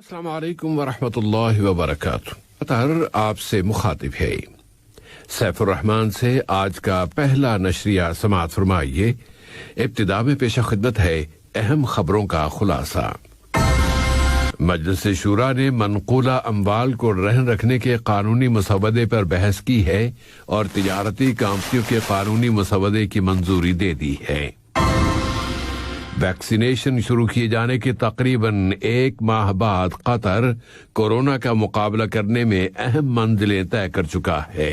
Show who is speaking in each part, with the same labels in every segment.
Speaker 1: السلام علیکم ورحمۃ اللہ وبرکاتہ. قطر آپ سے مخاطب ہے. سیف الرحمان سے آج کا پہلا نشریہ سماعت فرمائیے. ابتدا میں پیش خدمت ہے اہم خبروں کا خلاصہ. مجلس شورا نے منقولہ اموال کو رہن رکھنے کے قانونی مسودے پر بحث کی ہے اور تجارتی کمپنیوں کے قانونی مسودے کی منظوری دے دی ہے. ویکسینیشن شروع کیے جانے کے تقریباً 1 ماہ بعد قطر کورونا کا مقابلہ کرنے میں اہم منزلیں طے کر چکا ہے.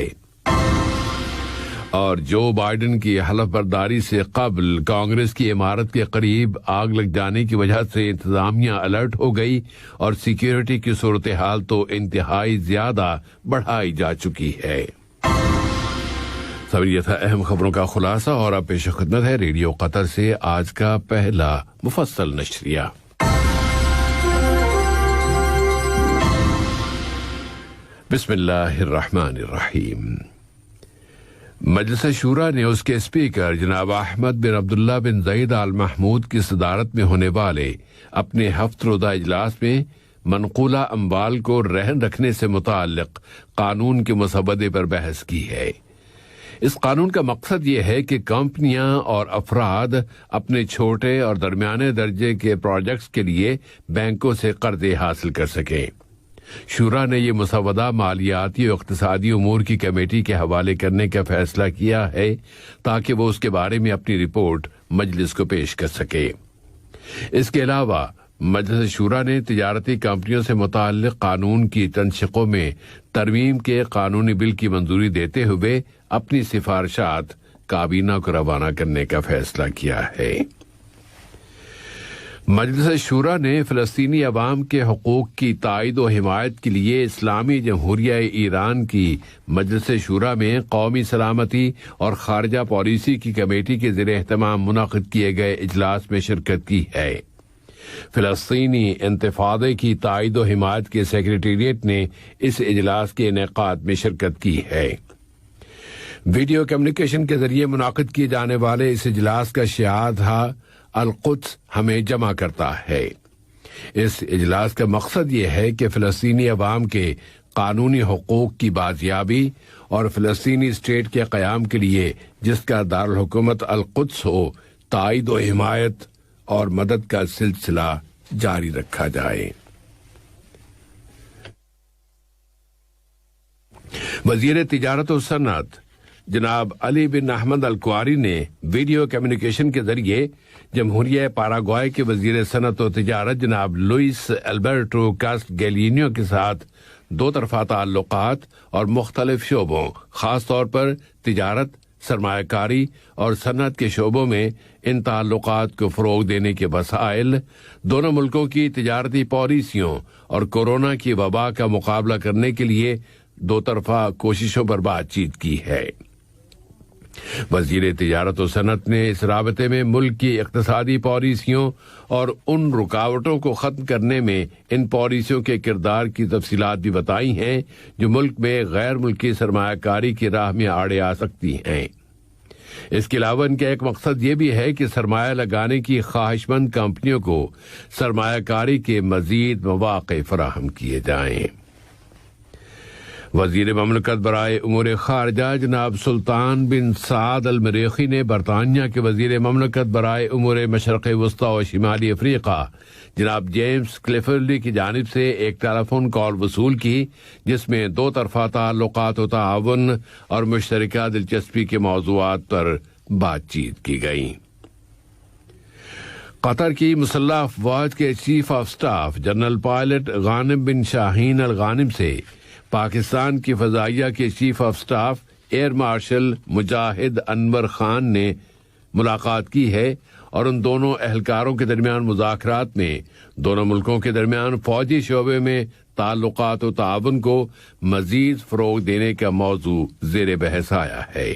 Speaker 1: اور جو بائیڈن کی حلف برداری سے قبل کانگریس کی عمارت کے قریب آگ لگ جانے کی وجہ سے انتظامیہ الرٹ ہو گئی اور سیکیورٹی کی صورتحال تو انتہائی زیادہ بڑھائی جا چکی ہے. یہ تھا اہم خبروں کا خلاصہ اور اب پیش خدمت ہے ریڈیو قطر سے آج کا پہلا مفصل نشریہ. بسم اللہ الرحمن الرحیم. مجلس شورا نے اس کے اسپیکر جناب احمد بن عبداللہ بن زید آل محمود کی صدارت میں ہونے والے اپنے ہفت روزہ اجلاس میں منقولہ اموال کو رہن رکھنے سے متعلق قانون کے مسودے پر بحث کی ہے. اس قانون کا مقصد یہ ہے کہ کمپنیاں اور افراد اپنے چھوٹے اور درمیانے درجے کے پروجیکٹس کے لیے بینکوں سے قرضے حاصل کر سکیں. شورا نے یہ مسودہ مالیاتی اور اقتصادی امور کی کمیٹی کے حوالے کرنے کا فیصلہ کیا ہے تاکہ وہ اس کے بارے میں اپنی رپورٹ مجلس کو پیش کر سکے. اس کے علاوہ مجلس شورا نے تجارتی کمپنیوں سے متعلق قانون کی تنسیقوں میں ترمیم کے قانونی بل کی منظوری دیتے ہوئے اپنی سفارشات کابینہ کو روانہ کرنے کا فیصلہ کیا ہے. مجلس شورا نے فلسطینی عوام کے حقوق کی تائید و حمایت کے لیے اسلامی جمہوریہ ایران کی مجلس شورا میں قومی سلامتی اور خارجہ پالیسی کی کمیٹی کے زیر اہتمام منعقد کیے گئے اجلاس میں شرکت کی ہے. فلسطینی انتفاضے کی تائید و حمایت کے سیکریٹریٹ نے اس اجلاس کے انعقاد میں شرکت کی ہے. ویڈیو کمیونیکیشن کے ذریعے منعقد کیے جانے والے اس اجلاس کا شعار تھا القدس ہمیں جمع کرتا ہے. اس اجلاس کا مقصد یہ ہے کہ فلسطینی عوام کے قانونی حقوق کی بازیابی اور فلسطینی اسٹیٹ کے قیام کے لیے جس کا دارالحکومت القدس ہو تائید و حمایت اور مدد کا سلسلہ جاری رکھا جائے. وزیر تجارت و صنعت جناب علی بن احمد الکواری نے ویڈیو کمیونیکیشن کے ذریعے جمہوریہ پیراگوئے کے وزیر صنعت و تجارت جناب لوئس البرٹو کاسٹگیلینو کے ساتھ دو طرفہ تعلقات اور مختلف شعبوں خاص طور پر تجارت، سرمایہ کاری اور صنعت کے شعبوں میں ان تعلقات کو فروغ دینے کے وسائل، دونوں ملکوں کی تجارتی پالیسیوں اور کورونا کی وبا کا مقابلہ کرنے کے لیے دو طرفہ کوششوں پر بات چیت کی ہے. وزیر تجارت و صنعت نے اس رابطے میں ملک کی اقتصادی پالیسیوں اور ان رکاوٹوں کو ختم کرنے میں ان پالیسیوں کے کردار کی تفصیلات بھی بتائی ہیں جو ملک میں غیر ملکی سرمایہ کاری کی راہ میں آڑے آ سکتی ہیں. اس کے علاوہ ان کا ایک مقصد یہ بھی ہے کہ سرمایہ لگانے کی خواہش مند کمپنیوں کو سرمایہ کاری کے مزید مواقع فراہم کیے جائیں. وزیر مملکت برائے امور خارجہ جناب سلطان بن سعد المریخی نے برطانیہ کے وزیر مملکت برائے امور مشرق وسطی و شمالی افریقہ جناب جیمز کلیفرلی کی جانب سے ایک ٹیلی کال وصول کی جس میں دو طرفہ تعلقات و تعاون اور مشترکہ دلچسپی کے موضوعات پر بات چیت کی گئی. قطر کی مسلح افواج کے chief of staff general pilot Ghanim bin Shaheen Al Ghanim سے پاکستان کی فضائیہ کے chief of staff air marshal Mujahid Anwar Khan نے ملاقات کی ہے اور ان دونوں اہلکاروں کے درمیان مذاکرات میں دونوں ملکوں کے درمیان فوجی شعبے میں تعلقات و تعاون کو مزید فروغ دینے کا موضوع زیر بحث آیا ہے.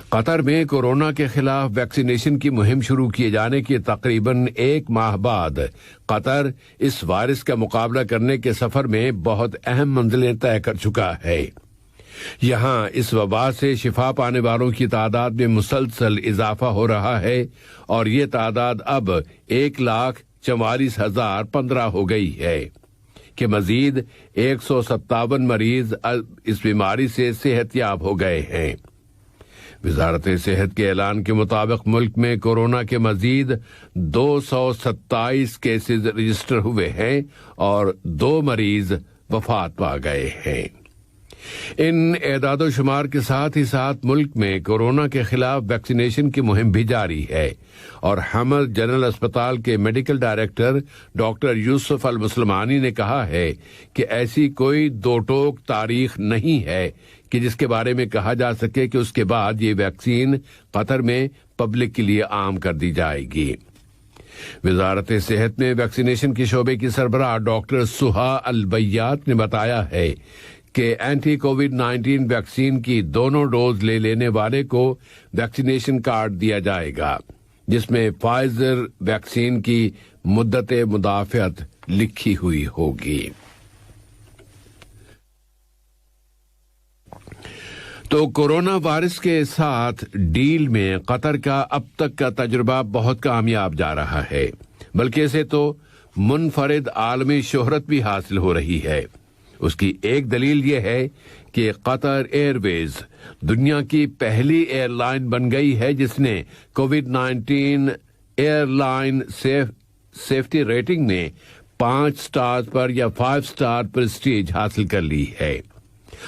Speaker 1: قطر میں کورونا کے خلاف ویکسینیشن کی مہم شروع کیے جانے کے تقریباً 1 ماہ بعد قطر اس وائرس کا مقابلہ کرنے کے سفر میں بہت اہم منزلیں طے کر چکا ہے. یہاں اس وبا سے شفا پانے والوں کی تعداد میں مسلسل اضافہ ہو رہا ہے اور یہ تعداد اب 1 44,015 ہو گئی ہے کہ مزید 157 مریض اس بیماری سے صحت یاب ہو گئے ہیں۔ وزارت صحت کے اعلان کے مطابق ملک میں کورونا کے مزید 227 کیسز رجسٹر ہوئے ہیں اور 2 مریض وفات پا گئے ہیں۔ ان اعداد و شمار کے ساتھ ہی ساتھ ملک میں کورونا کے خلاف ویکسینیشن کی مہم بھی جاری ہے، اور حمد جنرل اسپتال کے میڈیکل ڈائریکٹر ڈاکٹر یوسف المسلمانی نے کہا ہے کہ ایسی کوئی دو ٹوک تاریخ نہیں ہے کہ جس کے بارے میں کہا جا سکے کہ اس کے بعد یہ ویکسین قطر میں پبلک کے لیے عام کر دی جائے گی۔ وزارت صحت میں ویکسینیشن کے شعبے کی سربراہ ڈاکٹر سہا البیات نے بتایا ہے کہ اینٹی کووڈ 19 ویکسین کی دونوں ڈوز لے لینے والے کو ویکسینیشن کارڈ دیا جائے گا، جس میں فائزر ویکسین کی مدت مدافعت لکھی ہوئی ہوگی۔ تو کورونا وائرس کے ساتھ ڈیل میں قطر کا اب تک کا تجربہ بہت کامیاب جا رہا ہے، بلکہ اسے تو منفرد عالمی شہرت بھی حاصل ہو رہی ہے۔ اس کی ایک دلیل یہ ہے کہ قطر ایئر ویز دنیا کی پہلی ایئر لائن بن گئی ہے جس نے Covid 19 airline safety rating میں 5 سٹار پر یا 5 سٹار پریسٹیج حاصل کر لی ہے،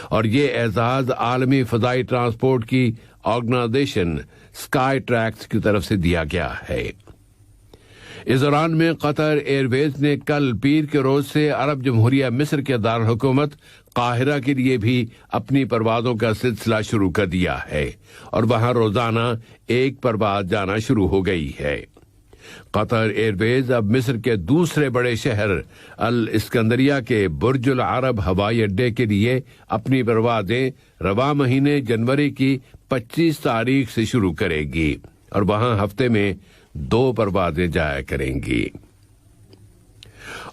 Speaker 1: اور یہ اعزاز عالمی فضائی ٹرانسپورٹ کی آرگنائزیشن اسکائی ٹریکس کی طرف سے دیا گیا ہے۔ اس دوران میں قطر ایئر ویز نے کل پیر کے روز سے عرب جمہوریہ مصر کے دارالحکومت قاہرہ کے لیے بھی اپنی پروازوں کا سلسلہ شروع کر دیا ہے، اور وہاں روزانہ ایک پرواز جانا شروع ہو گئی ہے۔ قطر ایئر ویز اب مصر کے دوسرے بڑے شہر الاسکندریہ کے برج العرب ہوائی اڈے کے لیے اپنی پروازیں رواں مہینے جنوری کی 25 تاریخ سے شروع کرے گی، اور وہاں ہفتے میں 2 پروازیں جایا کریں گی۔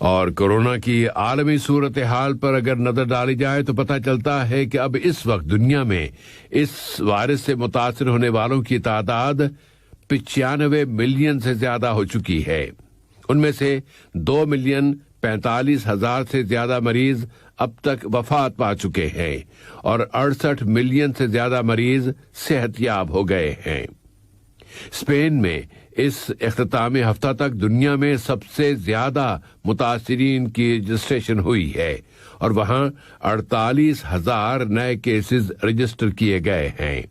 Speaker 1: اور کورونا کی عالمی صورتحال پر اگر نظر ڈالی جائے تو پتہ چلتا ہے کہ اب اس وقت دنیا میں اس وائرس سے متاثر ہونے والوں کی تعداد 95 ملین سے زیادہ ہو چکی ہے۔ ان میں سے 2,45,000 سے زیادہ مریض اب تک وفات پا چکے ہیں، اور 68 ملین سے زیادہ مریض صحت یاب ہو گئے ہیں۔ اسپین میں اس اختتامی ہفتہ تک دنیا میں سب سے زیادہ متاثرین کی رجسٹریشن ہوئی ہے، اور وہاں 48,000 نئے کیسز رجسٹر کیے گئے ہیں۔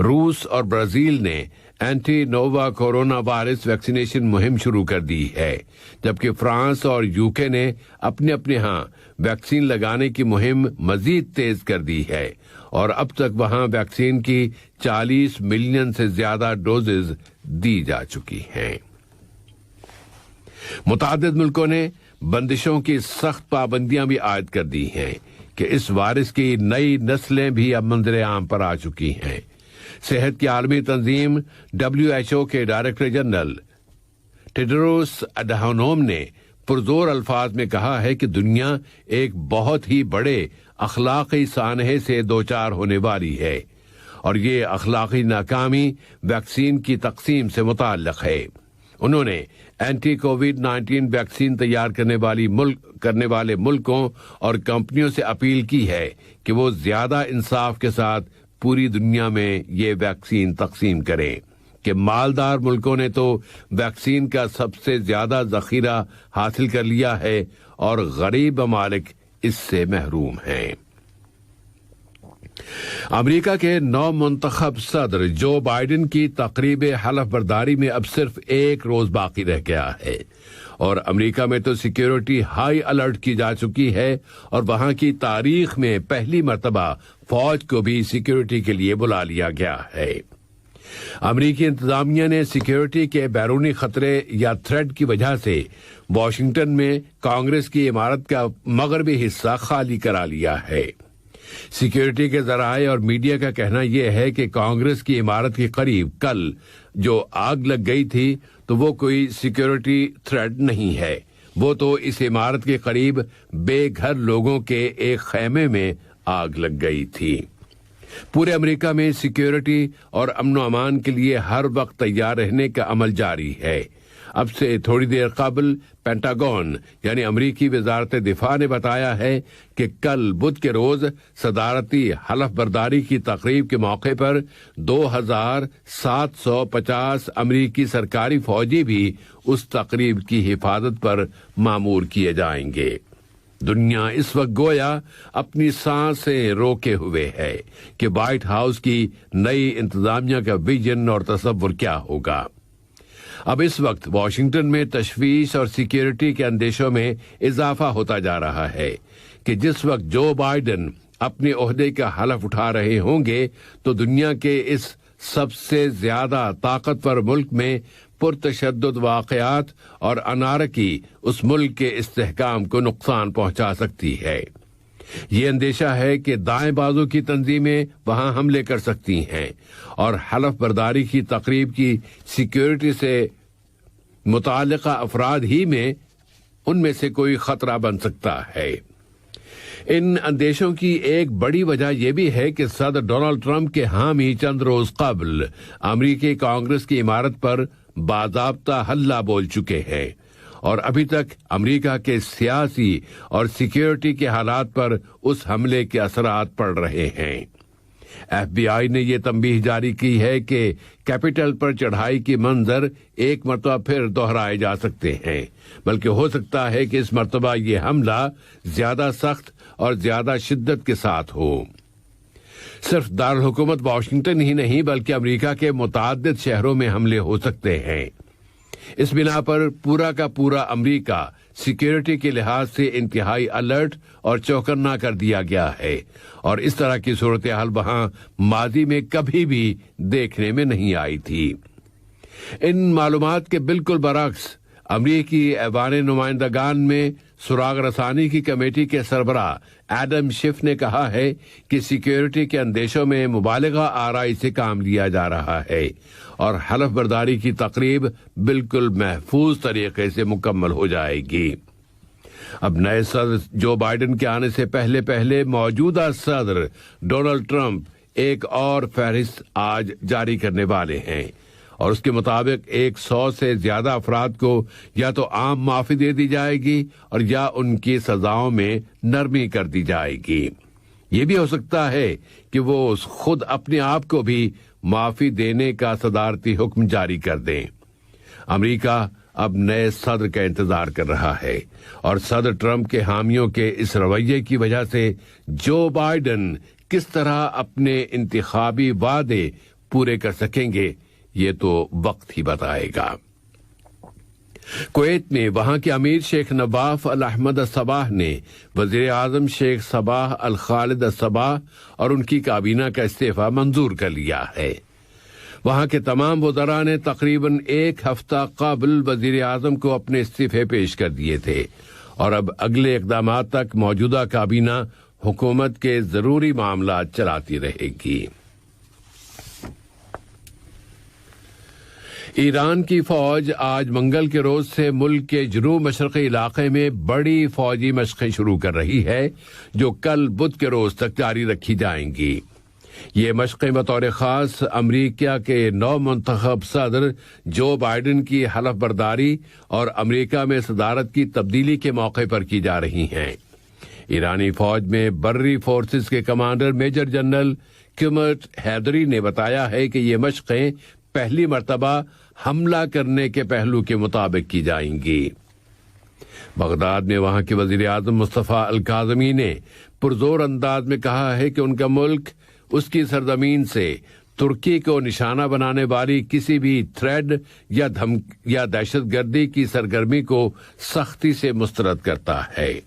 Speaker 1: روس اور برازیل نے anti nova coronavirus vaccination مہم شروع کر دی ہے، جبکہ فرانس اور UK نے اپنے ہاں ویکسین لگانے کی مہم مزید تیز کر دی ہے، اور اب تک وہاں ویکسین کی 40 ملین سے زیادہ ڈوزز دی جا چکی ہیں۔ متعدد ملکوں نے بندشوں کی سخت پابندیاں بھی عائد کر دی ہیں کہ اس وائرس کی نئی نسلیں بھی اب منظر عام پر آ چکی ہیں۔ صحت کی عالمی تنظیم WHO کے ڈائریکٹر جنرل ٹیڈروس اڈہانوم نے پرزور الفاظ میں کہا ہے کہ دنیا ایک بہت ہی بڑے اخلاقی سانحے سے دوچار ہونے والی ہے، اور یہ اخلاقی ناکامی ویکسین کی تقسیم سے متعلق ہے۔ انہوں نے اینٹی کووڈ 19 ویکسین تیار کرنے والے ملکوں اور کمپنیوں سے اپیل کی ہے کہ وہ زیادہ انصاف کے ساتھ پوری دنیا میں یہ ویکسین تقسیم کریں، کہ مالدار ملکوں نے تو ویکسین کا سب سے زیادہ ذخیرہ حاصل کر لیا ہے، اور غریب ممالک اس سے محروم ہیں۔ امریکہ کے نو منتخب صدر جو بائیڈن کی تقریب حلف برداری میں اب صرف 1 روز باقی رہ گیا ہے، اور امریکہ میں تو سیکیورٹی ہائی الرٹ کی جا چکی ہے، اور وہاں کی تاریخ میں پہلی مرتبہ فوج کو بھی سیکیورٹی کے لیے بلا لیا گیا ہے۔ امریکی انتظامیہ نے سیکیورٹی کے بیرونی خطرے یا تھریٹ کی وجہ سے واشنگٹن میں کانگریس کی عمارت کا مغربی حصہ خالی کرا لیا ہے۔ سیکیورٹی کے ذرائع اور میڈیا کا کہنا یہ ہے کہ کانگریس کی عمارت کے قریب کل جو آگ لگ گئی تھی تو وہ کوئی سیکیورٹی تھریٹ نہیں ہے، وہ تو اس عمارت کے قریب بے گھر لوگوں کے ایک خیمے میں آگ لگ گئی تھی۔ پورے امریکہ میں سیکیورٹی اور امن و امان کے لیے ہر وقت تیار رہنے کا عمل جاری ہے۔ اب سے تھوڑی دیر قبل پینٹاگون یعنی امریکی وزارت دفاع نے بتایا ہے کہ کل بدھ کے روز صدارتی حلف برداری کی تقریب کے موقع پر 2750 امریکی سرکاری فوجی بھی اس تقریب کی حفاظت پر مامور کیے جائیں گے۔ دنیا اس وقت گویا اپنی سانسیں روکے ہوئے ہے کہ وائٹ ہاؤس کی نئی انتظامیہ کا ویژن اور تصور کیا ہوگا۔ اب اس وقت واشنگٹن میں تشویش اور سیکیورٹی کے اندیشوں میں اضافہ ہوتا جا رہا ہے کہ جس وقت جو بائیڈن اپنے عہدے کا حلف اٹھا رہے ہوں گے تو دنیا کے اس سب سے زیادہ طاقتور ملک میں پرتشدد واقعات اور انارکی اس ملک کے استحکام کو نقصان پہنچا سکتی ہے۔ یہ اندیشہ ہے کہ دائیں بازو کی تنظیمیں وہاں حملے کر سکتی ہیں اور حلف برداری کی تقریب کی سیکیورٹی سے متعلقہ افراد ہی میں ان میں سے کوئی خطرہ بن سکتا ہے۔ ان اندیشوں کی ایک بڑی وجہ یہ بھی ہے کہ صدر ڈونلڈ ٹرمپ کے حامی چند روز قبل امریکی کانگریس کی عمارت پر باضابطہ حلہ بول چکے ہیں اور ابھی تک امریکہ کے سیاسی اور سیکیورٹی کے حالات پر اس حملے کے اثرات پڑ رہے ہیں۔ ایف بی آئی نے یہ تنبیہ جاری کی ہے کہ کیپٹل پر چڑھائی کی منظر ایک مرتبہ پھر دہرائے جا سکتے ہیں، بلکہ ہو سکتا ہے کہ اس مرتبہ یہ حملہ زیادہ سخت اور زیادہ شدت کے ساتھ ہو۔ صرف دارالحکومت واشنگٹن ہی نہیں بلکہ امریکہ کے متعدد شہروں میں حملے ہو سکتے ہیں۔ اس بنا پر پورا کا پورا امریکہ سیکیورٹی کے لحاظ سے انتہائی الرٹ اور چوکنا کر دیا گیا ہے اور اس طرح کی صورتحال وہاں ماضی میں کبھی بھی دیکھنے میں نہیں آئی تھی۔ ان معلومات کے بالکل برعکس امریکی ایوان نمائندگان میں سراغ رسانی کی کمیٹی کے سربراہ ایڈم شیف نے کہا ہے کہ سیکیورٹی کے اندیشوں میں مبالغہ آرائی سے کام لیا جا رہا ہے اور حلف برداری کی تقریب بالکل محفوظ طریقے سے مکمل ہو جائے گی۔ اب نئے صدر جو بائیڈن کے آنے سے پہلے موجودہ صدر ڈونلڈ ٹرمپ ایک اور فہرست آج جاری کرنے والے ہیں اور اس کے مطابق 100 سے زیادہ افراد کو یا تو عام معافی دے دی جائے گی اور یا ان کی سزاؤں میں نرمی کر دی جائے گی۔ یہ بھی ہو سکتا ہے کہ وہ خود اپنے آپ کو بھی معافی دینے کا صدارتی حکم جاری کر دیں۔ امریکہ اب نئے صدر کا انتظار کر رہا ہے اور صدر ٹرمپ کے حامیوں کے اس رویے کی وجہ سے جو بائیڈن کس طرح اپنے انتخابی وعدے پورے کر سکیں گے یہ تو وقت ہی بتائے گا۔ کویت میں وہاں کے امیر شیخ نواف الاحمد الصباح نے وزیر اعظم شیخ صباح الخالد الصباح اور ان کی کابینہ کا استعفیٰ منظور کر لیا ہے۔ وہاں کے تمام وزراء نے تقریباً ایک ہفتہ قبل وزیر اعظم کو اپنے استعفے پیش کر دیے تھے اور اب اگلے اقدامات تک موجودہ کابینہ حکومت کے ضروری معاملات چلاتی رہے گی۔ ایران کی فوج آج منگل کے روز سے ملک کے جنوب مشرقی علاقے میں بڑی فوجی مشقیں شروع کر رہی ہے جو کل بدھ کے روز تک جاری رکھی جائیں گی۔ یہ مشقیں بطور خاص امریکہ کے نو منتخب صدر جو بائیڈن کی حلف برداری اور امریکہ میں صدارت کی تبدیلی کے موقع پر کی جا رہی ہیں۔ ایرانی فوج میں بری فورسز کے کمانڈر میجر جنرل قمر حیدری نے بتایا ہے کہ یہ مشقیں پہلی مرتبہ حملہ کرنے کے پہلو کے مطابق کی جائیں گی۔ بغداد میں وہاں کے وزیر اعظم مصطفیٰ الکاظمی نے پرزور انداز میں کہا ہے کہ ان کا ملک اس کی سرزمین سے ترکی کو نشانہ بنانے والی کسی بھی تھریڈ یا دہشت گردی کی سرگرمی کو سختی سے مسترد کرتا ہے۔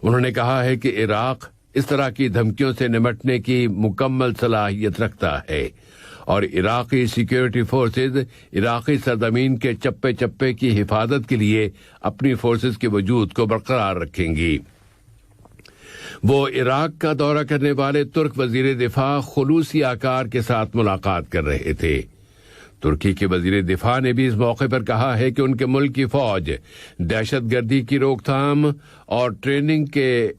Speaker 1: انہوں نے کہا ہے کہ عراق اس طرح کی دھمکیوں سے نمٹنے کی مکمل صلاحیت رکھتا ہے اور عراقی سیکیورٹی فورسز عراقی سرزمین کے چپے چپے کی حفاظت کے لیے اپنی فورسز کے وجود کو برقرار رکھیں گی۔ وہ عراق کا دورہ کرنے والے ترک وزیر دفاع خلوصی آکار کے ساتھ ملاقات کر رہے تھے۔ ترکی کے وزیر دفاع نے بھی اس موقع پر کہا ہے کہ ان کے ملک کی فوج دہشت گردی کی روک تھام اور ٹریننگ کے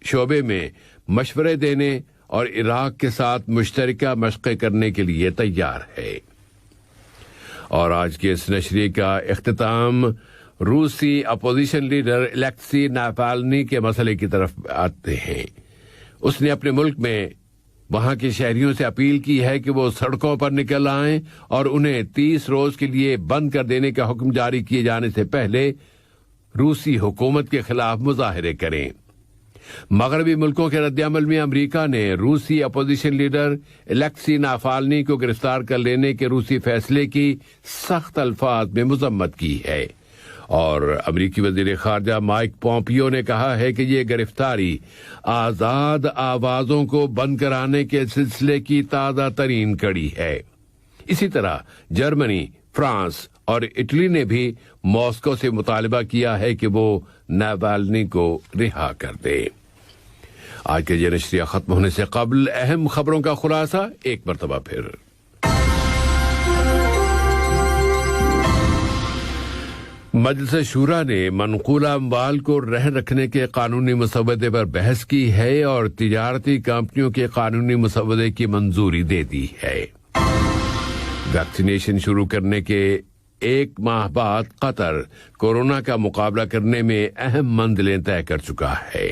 Speaker 1: شعبے میں مشورے دینے اور عراق کے ساتھ مشترکہ مشقیں کرنے کے لیے تیار ہے۔ اور آج کے اس نشریے کا اختتام روسی اپوزیشن لیڈر الیکسی ناوالنی کے مسئلے کی طرف آتے ہیں. اس نے اپنے ملک میں وہاں کے شہریوں سے اپیل کی ہے کہ وہ سڑکوں پر نکل آئیں اور انہیں 30 روز کے لیے بند کر دینے کا حکم جاری کیے جانے سے پہلے روسی حکومت کے خلاف مظاہرے کریں. مغربی ملکوں کے رد عمل میں امریکہ نے روسی اپوزیشن لیڈر الیکسی ناوالنی کو گرفتار کر لینے کے روسی فیصلے کی سخت الفاظ میں مذمت کی ہے، اور امریکی وزیر خارجہ مائک پومپیو نے کہا ہے کہ یہ گرفتاری آزاد آوازوں کو بند کرانے کے سلسلے کی تازہ ترین کڑی ہے. اسی طرح جرمنی، فرانس اور اٹلی نے بھی ماسکو سے مطالبہ کیا ہے کہ وہ ناوالنی کو رہا کر دے. آج کے یہ نشریہ ختم ہونے سے قبل اہم خبروں کا خلاصہ ایک مرتبہ پھر. مجلس شورا نے منقولہ اموال کو رہن رکھنے کے قانونی مسودے پر بحث کی ہے اور تجارتی کمپنیوں کے قانونی مسودے کی منظوری دے دی ہے. ویکسینیشن شروع کرنے کے 1 ماہ بعد قطر کورونا کا مقابلہ کرنے میں اہم منزلیں طے کر چکا ہے.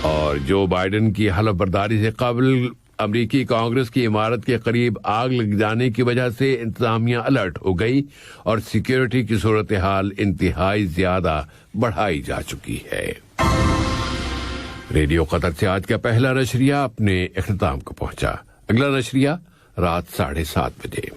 Speaker 1: اور جو بائیڈن کی حلف برداری سے قبل امریکی کانگریس کی عمارت کے قریب آگ لگ جانے کی وجہ سے انتظامیہ الرٹ ہو گئی اور سیکیورٹی کی صورتحال انتہائی زیادہ بڑھائی جا چکی ہے. ریڈیو قطر سے آج کا پہلا نشریہ اپنے اختتام کو پہنچا. اگلا نشریہ رات 7:30 بجے.